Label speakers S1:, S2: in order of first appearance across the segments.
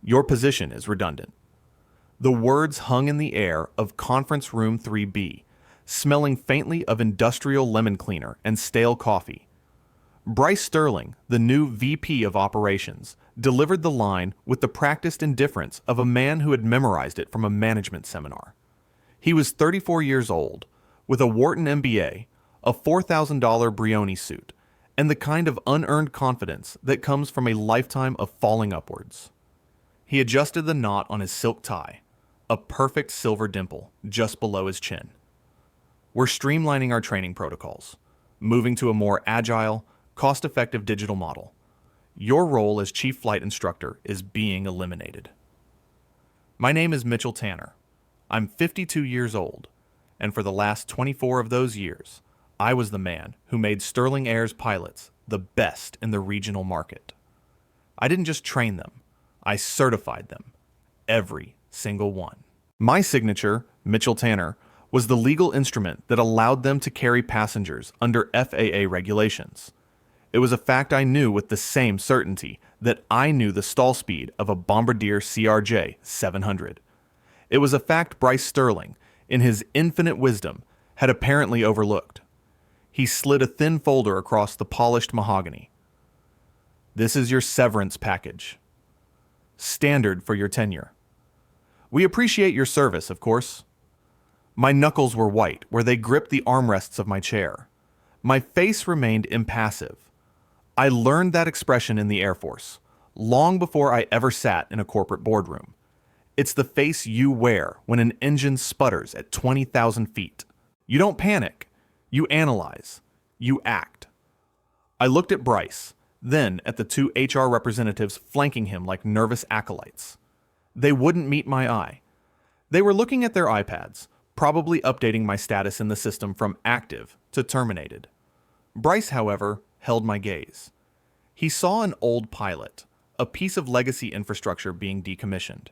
S1: Your position is redundant. The words hung in the air of Conference Room 3B, smelling faintly of industrial lemon cleaner and stale coffee. Bryce Sterling, the new VP of Operations, delivered the line with the practiced indifference of a man who had memorized it from a management seminar. He was 34 years old, with a Wharton MBA, a $4,000 Brioni suit, and the kind of unearned confidence that comes from a lifetime of falling upwards. He adjusted the knot on his silk tie, a perfect silver dimple just below his chin. We're streamlining our training protocols, moving to a more agile, cost-effective digital model. Your role as Chief Flight Instructor is being eliminated. My name is Mitchell Tanner. I'm 52 years old, and for the last 24 of those years, I was the man who made Sterling Air's pilots the best in the regional market. I didn't just train them, I certified them. Every single one. My signature, Mitchell Tanner, was the legal instrument that allowed them to carry passengers under FAA regulations. It was a fact I knew with the same certainty that I knew the stall speed of a Bombardier CRJ 700. It was a fact Bryce Sterling, in his infinite wisdom, had apparently overlooked. He slid a thin folder across the polished mahogany. This is your severance package. Standard for your tenure. We appreciate your service, of course. My knuckles were white where they gripped the armrests of my chair. My face remained impassive. I learned that expression in the Air Force, long before I ever sat in a corporate boardroom. It's the face you wear when an engine sputters at 20,000 feet. You don't panic. You analyze. You act. I looked at Bryce, then at the two HR representatives flanking him like nervous acolytes. They wouldn't meet my eye. They were looking at their iPads, probably updating my status in the system from active to terminated. Bryce, however, held my gaze. He saw an old pilot, a piece of legacy infrastructure being decommissioned.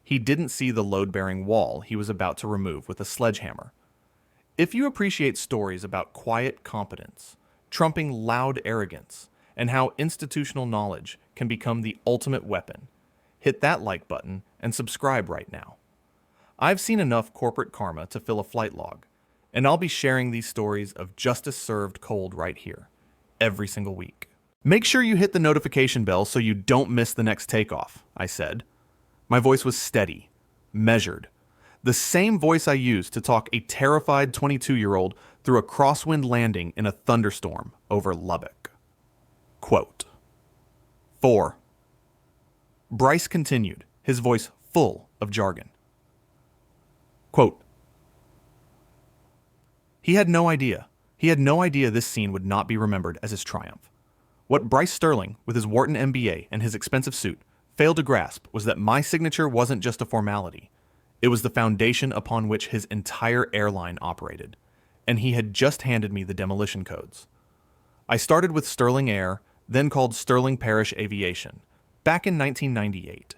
S1: He didn't see the load-bearing wall he was about to remove with a sledgehammer. If you appreciate stories about quiet competence, trumping loud arrogance, and how institutional knowledge can become the ultimate weapon, hit that like button and subscribe right now. I've seen enough corporate karma to fill a flight log, and I'll be sharing these stories of justice served cold right here, every single week. Make sure you hit the notification bell so you don't miss the next takeoff, I said. My voice was steady, measured, the same voice I used to talk a terrified 22-year-old through a crosswind landing in a thunderstorm over Lubbock. Quote. 4. Bryce continued, his voice full of jargon. Quote. He had no idea this scene would not be remembered as his triumph. What Bryce Sterling, with his Wharton MBA and his expensive suit, failed to grasp was that my signature wasn't just a formality. It was the foundation upon which his entire airline operated, and he had just handed me the demolition codes. I started with Sterling Air, then called Sterling Parish Aviation, back in 1998.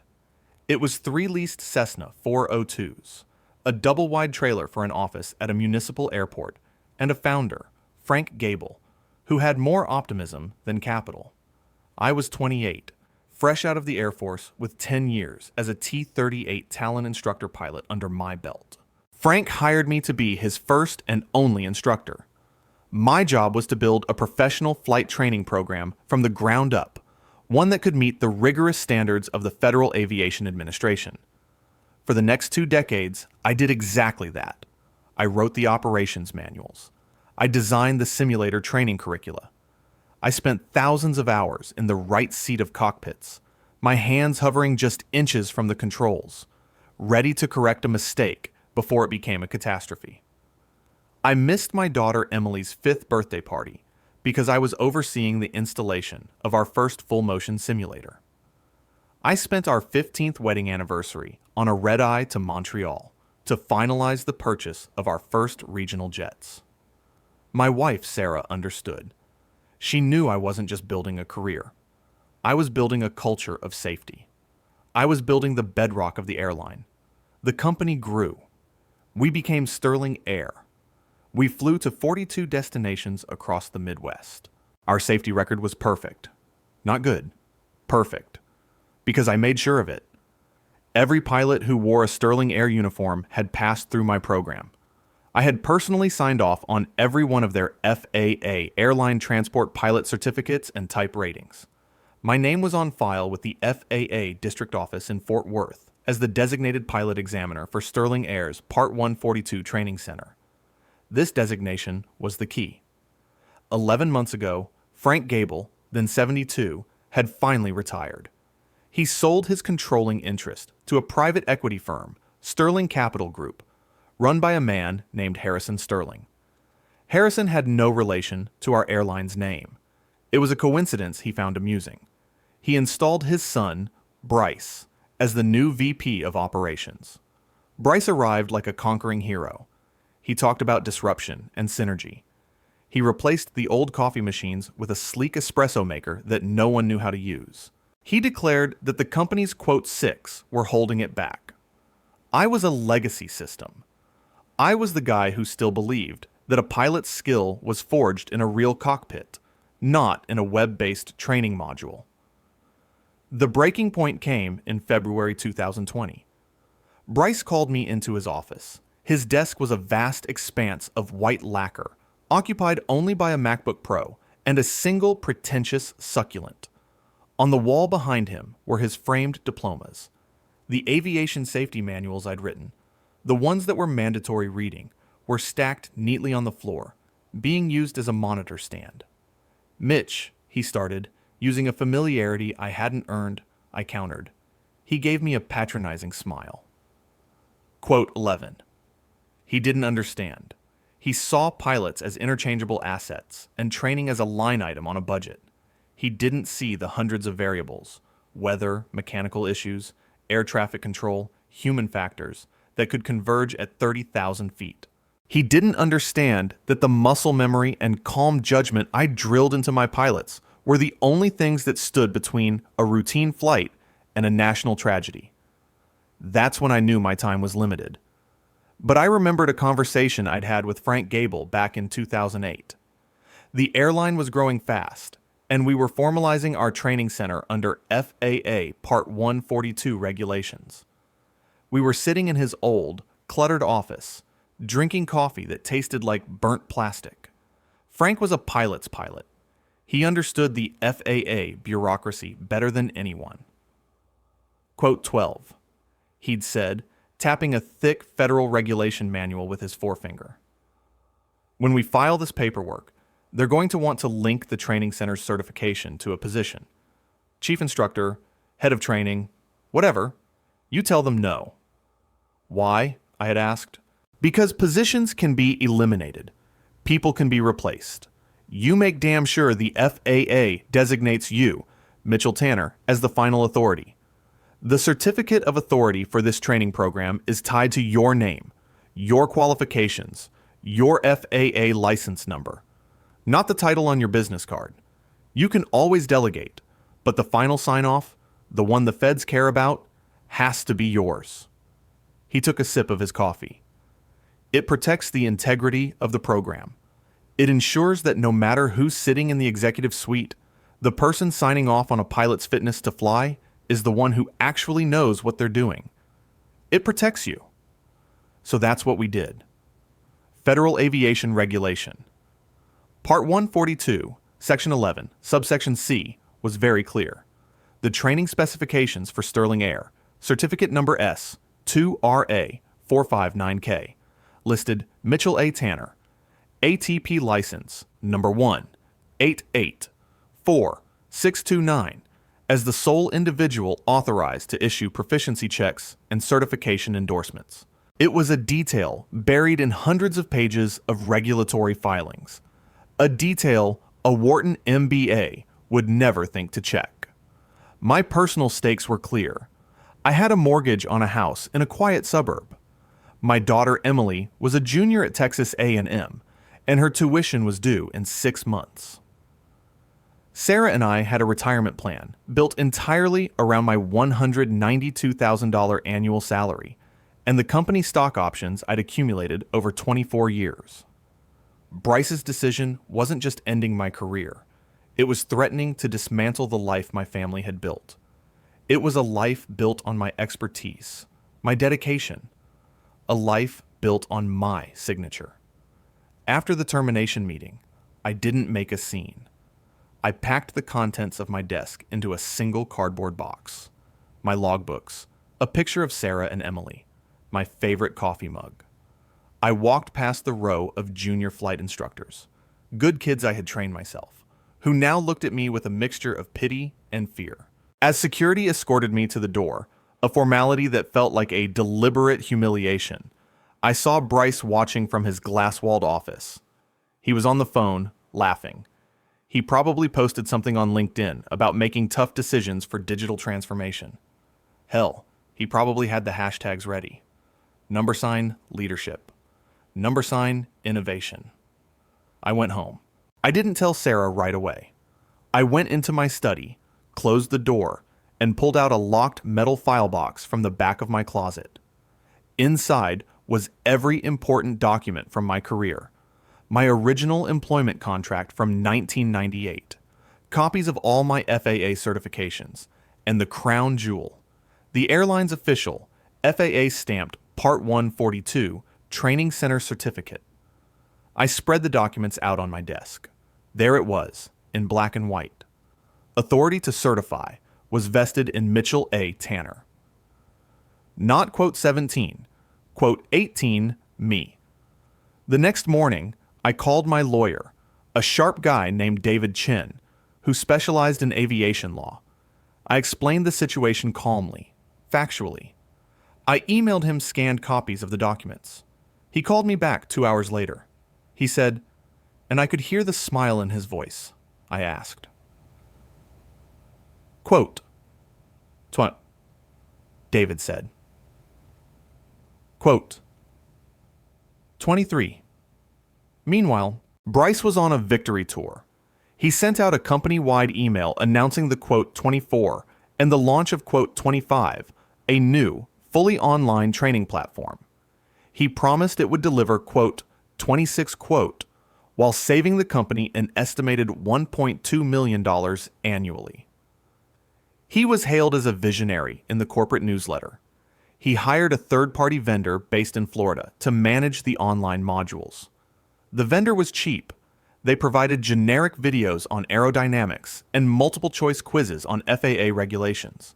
S1: It was 3 leased Cessna 402s, a double-wide trailer for an office at a municipal airport, and a founder, Frank Gable, who had more optimism than capital. I was 28, fresh out of the Air Force with 10 years as a T-38 Talon instructor pilot under my belt. Frank hired me to be his first and only instructor. My job was to build a professional flight training program from the ground up, one that could meet the rigorous standards of the Federal Aviation Administration. For the next 2 decades, I did exactly that. I wrote the operations manuals. I designed the simulator training curricula. I spent thousands of hours in the right seat of cockpits, my hands hovering just inches from the controls, ready to correct a mistake before it became a catastrophe. I missed my daughter Emily's 5th birthday party because I was overseeing the installation of our first full-motion simulator. I spent our 15th wedding anniversary on a red-eye to Montreal to finalize the purchase of our first regional jets. My wife, Sarah, understood. She knew I wasn't just building a career. I was building a culture of safety. I was building the bedrock of the airline. The company grew. We became Sterling Air. We flew to 42 destinations across the Midwest. Our safety record was perfect. Not good. Perfect. Because I made sure of it. Every pilot who wore a Sterling Air uniform had passed through my program. I had personally signed off on every one of their FAA airline transport pilot certificates and type ratings. My name was on file with the FAA district office in Fort Worth as the designated pilot examiner for Sterling Air's Part 142 Training Center. This designation was the key. 11 months ago, Frank Gable, then 72, had finally retired. He sold his controlling interest to a private equity firm, Sterling Capital Group, run by a man named Harrison Sterling. Harrison had no relation to our airline's name. It was a coincidence he found amusing. He installed his son, Bryce, as the new VP of operations. Bryce arrived like a conquering hero. He talked about disruption and synergy. He replaced the old coffee machines with a sleek espresso maker that no one knew how to use. He declared that the company's quote six were holding it back. I was a legacy system. I was the guy who still believed that a pilot's skill was forged in a real cockpit, not in a web-based training module. The breaking point came in February 2020. Bryce called me into his office. His desk was a vast expanse of white lacquer, occupied only by a MacBook Pro and a single pretentious succulent. On the wall behind him were his framed diplomas, the aviation safety manuals I'd written. The ones that were mandatory reading were stacked neatly on the floor, being used as a monitor stand. "Mitch," he started, using a familiarity I hadn't earned. I countered. He gave me a patronizing smile. Quote 11. He didn't understand. He saw pilots as interchangeable assets and training as a line item on a budget. He didn't see the hundreds of variables, weather, mechanical issues, air traffic control, human factors, that could converge at 30,000 feet. He didn't understand that the muscle memory and calm judgment I drilled into my pilots were the only things that stood between a routine flight and a national tragedy. That's when I knew my time was limited. But I remembered a conversation I'd had with Frank Gable back in 2008. The airline was growing fast, and we were formalizing our training center under FAA Part 142 regulations. We were sitting in his old, cluttered office, drinking coffee that tasted like burnt plastic. Frank was a pilot's pilot. He understood the FAA bureaucracy better than anyone. Quote 12. He'd said, tapping a thick federal regulation manual with his forefinger. "When we file this paperwork, they're going to want to link the training center's certification to a position. Chief Instructor, Head of Training, whatever. You tell them no." "Why?" I had asked. "Because positions can be eliminated. People can be replaced. You make damn sure the FAA designates you, Mitchell Tanner, as the final authority. The certificate of authority for this training program is tied to your name, your qualifications, your FAA license number, not the title on your business card. You can always delegate, but the final sign-off, the one the feds care about, has to be yours." He took a sip of his coffee. "It protects the integrity of the program. It ensures that no matter who's sitting in the executive suite, the person signing off on a pilot's fitness to fly is the one who actually knows what they're doing. It protects you." So that's what we did. Federal Aviation Regulation. Part 142, Section 11, Subsection C, was very clear. The training specifications for Sterling Air, Certificate Number S, 2RA459K, listed Mitchell A. Tanner, ATP License Number 1-884-629, as the sole individual authorized to issue proficiency checks and certification endorsements. It was a detail buried in hundreds of pages of regulatory filings. A detail a Wharton MBA would never think to check. My personal stakes were clear. I had a mortgage on a house in a quiet suburb. My daughter Emily was a junior at Texas A&M, and her tuition was due in 6 months. Sarah and I had a retirement plan built entirely around my $192,000 annual salary and the company stock options I'd accumulated over 24 years. Bryce's decision wasn't just ending my career. It was threatening to dismantle the life my family had built. It was a life built on my expertise, my dedication, a life built on my signature. After the termination meeting, I didn't make a scene. I packed the contents of my desk into a single cardboard box. My logbooks, a picture of Sarah and Emily, my favorite coffee mug. I walked past the row of junior flight instructors, good kids I had trained myself, who now looked at me with a mixture of pity and fear. As security escorted me to the door, a formality that felt like a deliberate humiliation, I saw Bryce watching from his glass-walled office. He was on the phone, laughing. He probably posted something on LinkedIn about making tough decisions for digital transformation. Hell, he probably had the hashtags ready. # leadership. # innovation. I went home. I didn't tell Sarah right away. I went into my study, closed the door, and pulled out a locked metal file box from the back of my closet. Inside was every important document from my career. My original employment contract from 1998, copies of all my FAA certifications, and the crown jewel, the airline's official, FAA stamped Part 142 Training Center Certificate. I spread the documents out on my desk. There it was, in black and white. Authority to certify was vested in Mitchell A. Tanner. Not quote 17, quote 18, me. The next morning, I called my lawyer, a sharp guy named David Chin, who specialized in aviation law. I explained the situation calmly, factually. I emailed him scanned copies of the documents. He called me back 2 hours later. He said, and I could hear the smile in his voice. I asked. Quote, David said. Quote, 23. Meanwhile, Bryce was on a victory tour. He sent out a company-wide email announcing the quote 24 and the launch of quote 25, a new, fully online training platform. He promised it would deliver quote 26 quote while saving the company an estimated $1.2 million annually. He was hailed as a visionary in the corporate newsletter. He hired a third-party vendor based in Florida to manage the online modules. The vendor was cheap. They provided generic videos on aerodynamics and multiple-choice quizzes on FAA regulations.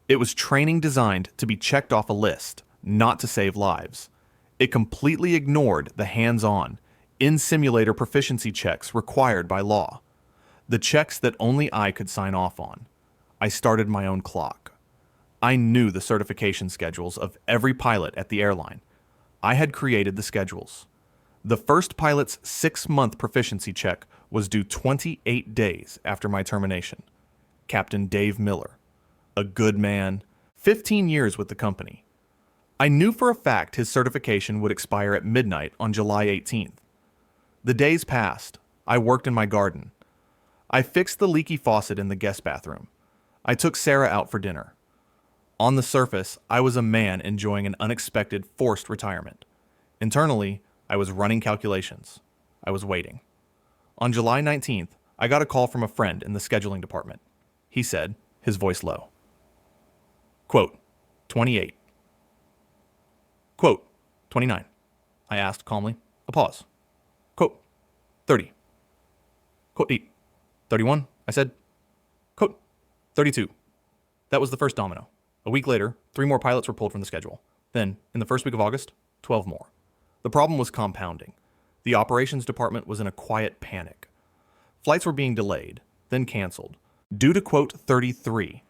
S1: It was training designed to be checked off a list, not to save lives. It completely ignored the hands-on, in-simulator proficiency checks required by law, the checks that only I could sign off on. I started my own clock. I knew the certification schedules of every pilot at the airline. I had created the schedules. The first pilot's 6-month proficiency check was due 28 days after my termination. Captain Dave Miller, a good man, 15 years with the company. I knew for a fact his certification would expire at midnight on July 18th. The days passed. I worked in my garden. I fixed the leaky faucet in the guest bathroom. I took Sarah out for dinner. On the surface, I was a man enjoying an unexpected forced retirement. Internally, I was running calculations. I was waiting. On July 19th, I got a call from a friend in the scheduling department. He said, his voice low. Quote, 28. Quote, 29. I asked calmly. A pause. Quote, 30. Quote, 8. 31, I said. Quote, 32. That was the first domino. A week later, 3 more pilots were pulled from the schedule. Then, in the first week of August, 12 more. The problem was compounding. The operations department was in a quiet panic. Flights were being delayed, then canceled, due to quote 33.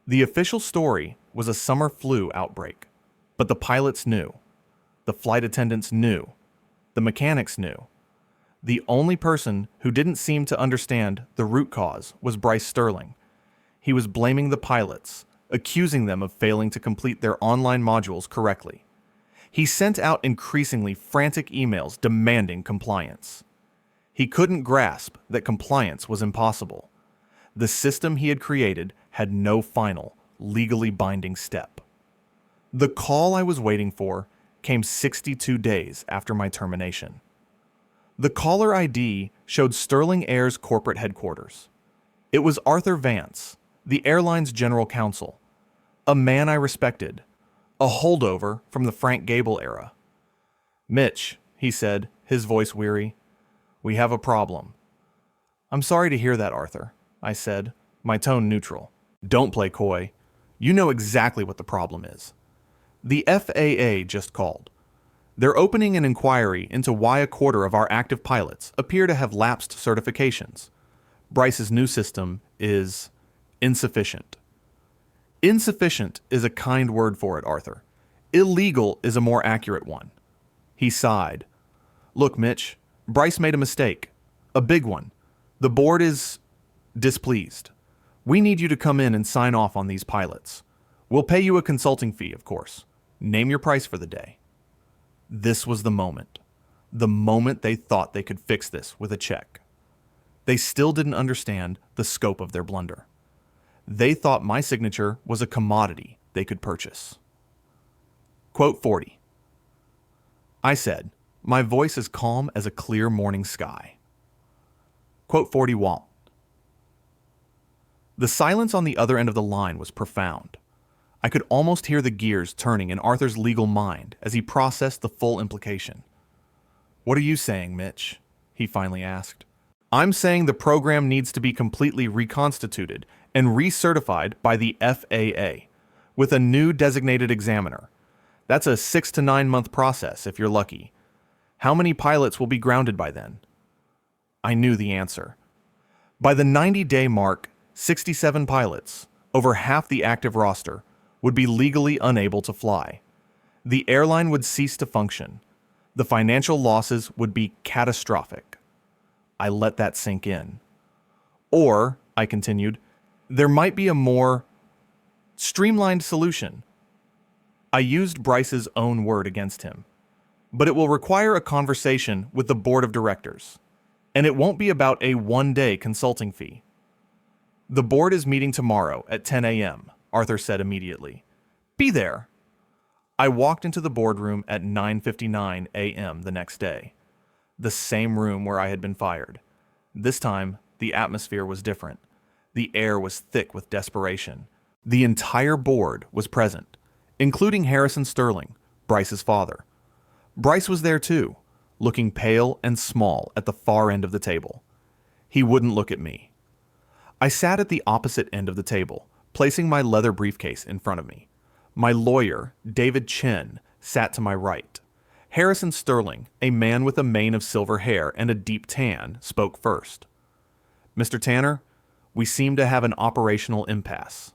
S1: The official story was a summer flu outbreak. But the pilots knew. The flight attendants knew. The mechanics knew. The only person who didn't seem to understand the root cause was Bryce Sterling. He was blaming the pilots, accusing them of failing to complete their online modules correctly. He sent out increasingly frantic emails demanding compliance. He couldn't grasp that compliance was impossible. The system he had created had no final, legally binding step. The call I was waiting for came 62 days after my termination. The caller ID showed Sterling Air's corporate headquarters. It was Arthur Vance, the airline's general counsel, A man I respected. A holdover from the Frank Gable era. "Mitch," he said, his voice weary, "we have a problem." "I'm sorry to hear that, Arthur," I said, my tone neutral. "Don't play coy. You know exactly what the problem is. The FAA just called. They're opening an inquiry into why a quarter of our active pilots appear to have lapsed certifications. Bryce's new system is insufficient." Insufficient is a kind word for it, Arthur. Illegal is a more accurate one. He sighed. "Look, Mitch, Bryce made a mistake. A big one. The board is displeased. We need you to come in and sign off on these pilots. We'll pay you a consulting fee, of course. Name your price for the day." This was the moment. The moment they thought they could fix this with a check. They still didn't understand the scope of their blunder. They thought my signature was a commodity they could purchase. Quote 40. I said, my voice as calm as a clear morning sky. Quote 40 Walt. The silence on the other end of the line was profound. I could almost hear the gears turning in Arthur's legal mind as he processed the full implication. "What are you saying, Mitch?" he finally asked. "I'm saying the program needs to be completely reconstituted and recertified by the FAA, with a new designated examiner. That's a 6 to 9 month process if you're lucky. How many pilots will be grounded by then?" I knew the answer. By the 90-day mark, 67 pilots, over half the active roster, would be legally unable to fly. The airline would cease to function. The financial losses would be catastrophic. I let that sink in. Or, I continued, there might be a more streamlined solution. I used Bryce's own word against him. But it will require a conversation with the board of directors. And it won't be about a one-day consulting fee. "The board is meeting tomorrow at 10 a.m., Arthur said immediately. "Be there." I walked into the boardroom at 9:59 a.m. the next day. The same room where I had been fired. This time, the atmosphere was different. The air was thick with desperation. The entire board was present, including Harrison Sterling, Bryce's father. Bryce was there too, looking pale and small at the far end of the table. He wouldn't look at me. I sat at the opposite end of the table, placing my leather briefcase in front of me. My lawyer, David Chen, sat to my right. Harrison Sterling, a man with a mane of silver hair and a deep tan, spoke first. "Mr. Tanner, we seem to have an operational impasse."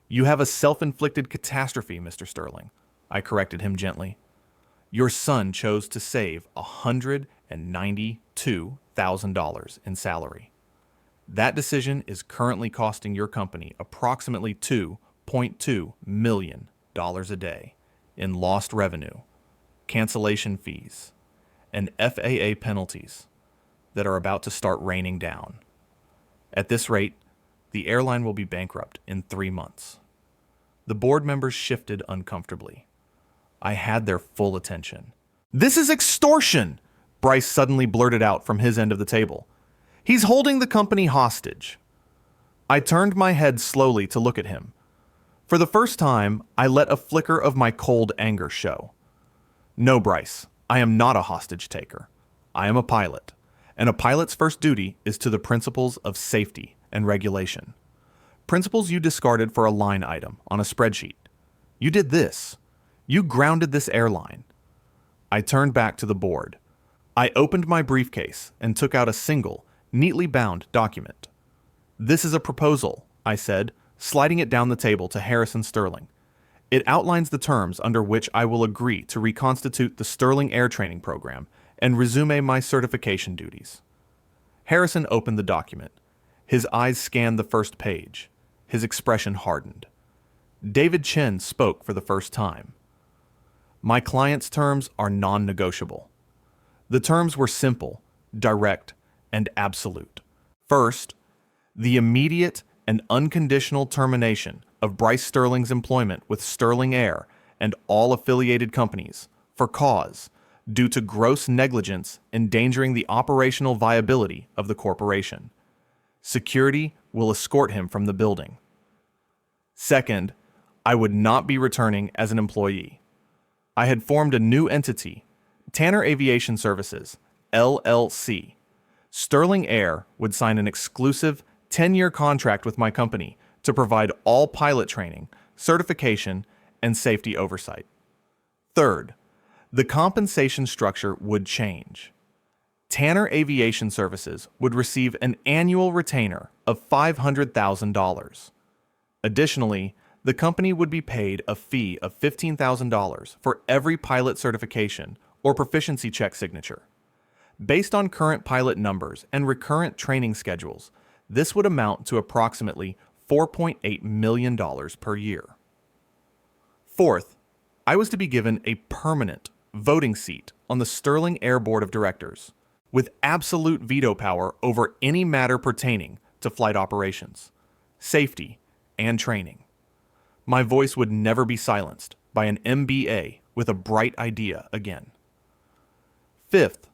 S1: "You have a self-inflicted catastrophe, Mr. Sterling," I corrected him gently. "Your son chose to save $192,000 in salary. That decision is currently costing your company approximately $2.2 million a day in lost revenue, cancellation fees, and FAA penalties that are about to start raining down. At this rate, the airline will be bankrupt in 3 months." The board members shifted uncomfortably. I had their full attention. "This is extortion!" Bryce suddenly blurted out from his end of the table. "He's holding the company hostage." I turned my head slowly to look at him. For the first time, I let a flicker of my cold anger show. "No, Bryce, I am not a hostage taker. I am a pilot, and a pilot's first duty is to the principles of safety and regulation. Principles you discarded for a line item on a spreadsheet. You did this. You grounded this airline." I turned back to the board. I opened my briefcase and took out a single, neatly bound document. "This is a proposal," I said, sliding it down the table to Harrison Sterling. "It outlines the terms under which I will agree to reconstitute the Sterling Air Training Program and resume my certification duties." Harrison opened the document. His eyes scanned the first page. His expression hardened. David Chen spoke for the first time. "My client's terms are non-negotiable." The terms were simple, direct, and absolute. First, the immediate and unconditional termination of Bryce Sterling's employment with Sterling Air and all affiliated companies for cause due to gross negligence endangering the operational viability of the corporation. Security will escort him from the building. Second, I would not be returning as an employee. I had formed a new entity, Tanner Aviation Services, LLC. Sterling Air would sign an exclusive 10-year contract with my company to provide all pilot training, certification, and safety oversight. Third, the compensation structure would change. Tanner Aviation Services would receive an annual retainer of $500,000. Additionally, the company would be paid a fee of $15,000 for every pilot certification or proficiency check signature. Based on current pilot numbers and recurrent training schedules, this would amount to approximately $4.8 million per year. Fourth, I was to be given a permanent voting seat on the Sterling Air Board of Directors, with absolute veto power over any matter pertaining to flight operations, safety, and training. My voice would never be silenced by an MBA with a bright idea again. Fifth,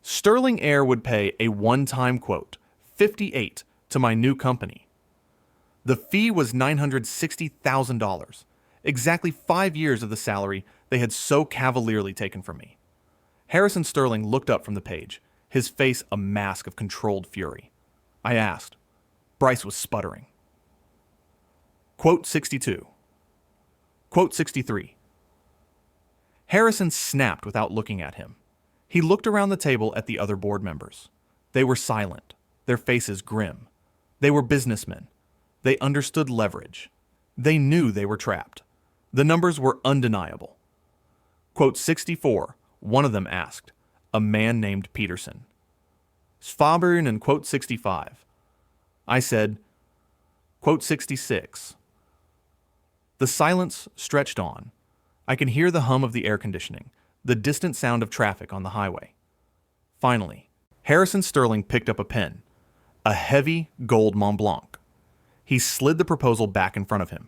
S1: Sterling Air would pay a one-time quote, $58, to my new company. The fee was $960,000, exactly 5 years of the salary they had so cavalierly taken from me. Harrison Sterling looked up from the page, his face a mask of controlled fury. I asked. Bryce was sputtering. Quote 62. Quote 63. Harrison snapped without looking at him. He looked around the table at the other board members. They were silent, their faces grim. They were businessmen. They understood leverage. They knew they were trapped. The numbers were undeniable. Quote 64, one of them asked, a man named Peterson. Sfabern in quote 65. I said, quote 66. The silence stretched on. I could hear the hum of the air conditioning, the distant sound of traffic on the highway. Finally, Harrison Sterling picked up a pen, a heavy gold Mont Blanc. He slid the proposal back in front of him.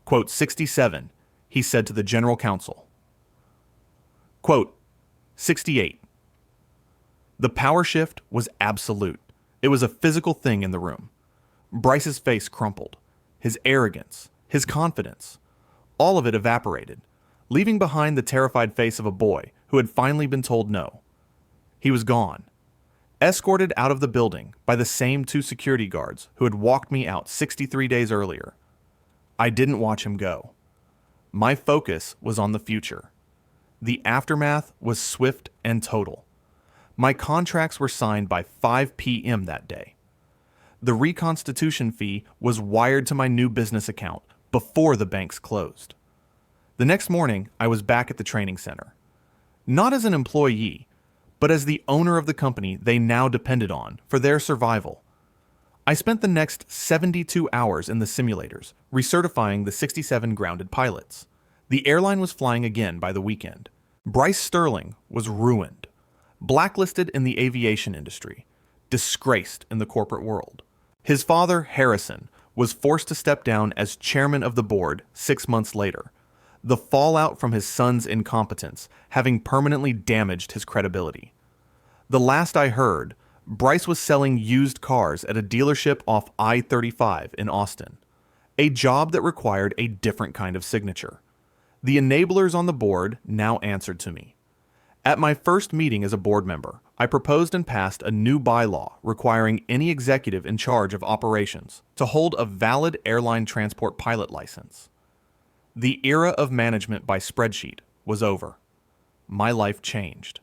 S1: Quote 67, he said to the general counsel. Quote 68. The power shift was absolute. It was a physical thing in the room. Bryce's face crumpled. His arrogance, his confidence, all of it evaporated, leaving behind the terrified face of a boy who had finally been told no. He was gone, escorted out of the building by the same 2 security guards who had walked me out 63 days earlier. I didn't watch him go. My focus was on the future. The aftermath was swift and total. My contracts were signed by 5 p.m. that day. The reconstitution fee was wired to my new business account before the banks closed. The next morning, I was back at the training center. Not as an employee, but as the owner of the company they now depended on for their survival. I spent the next 72 hours in the simulators, recertifying the 67 grounded pilots. The airline was flying again by the weekend. Bryce Sterling was ruined, blacklisted in the aviation industry, disgraced in the corporate world. His father, Harrison, was forced to step down as chairman of the board 6 months later, the fallout from his son's incompetence having permanently damaged his credibility. The last I heard, Bryce was selling used cars at a dealership off I-35 in Austin, a job that required a different kind of signature. The enablers on the board now answered to me. At my first meeting as a board member, I proposed and passed a new bylaw requiring any executive in charge of operations to hold a valid airline transport pilot license. The era of management by spreadsheet was over. My life changed.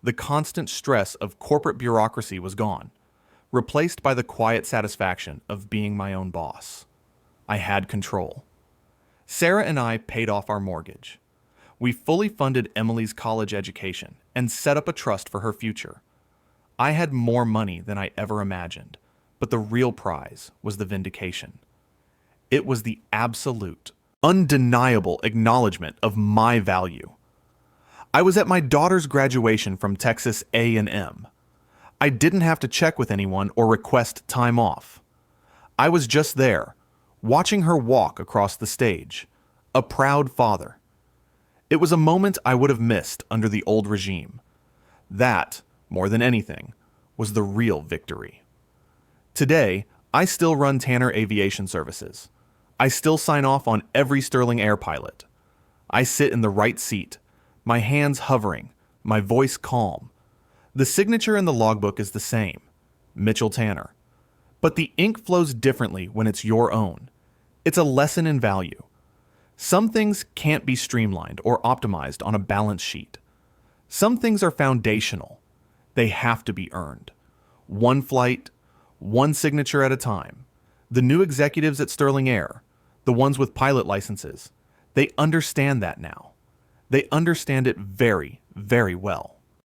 S1: The constant stress of corporate bureaucracy was gone, replaced by the quiet satisfaction of being my own boss. I had control. Sarah and I paid off our mortgage. We fully funded Emily's college education and set up a trust for her future. I had more money than I ever imagined, but the real prize was the vindication. It was the absolute, undeniable acknowledgement of my value. I was at my daughter's graduation from Texas A&M. I didn't have to check with anyone or request time off. I was just there, watching her walk across the stage, a proud father. It was a moment I would have missed under the old regime. That, more than anything, was the real victory. Today, I still run Tanner Aviation Services. I still sign off on every Sterling Air pilot. I sit in the right seat, my hands hovering, my voice calm. The signature in the logbook is the same, Mitchell Tanner. But the ink flows differently when it's your own. It's a lesson in value. Some things can't be streamlined or optimized on a balance sheet. Some things are foundational. They have to be earned. One flight, one signature at a time. The new executives at Sterling Air, the ones with pilot licenses, they understand that now. They understand it very, very well.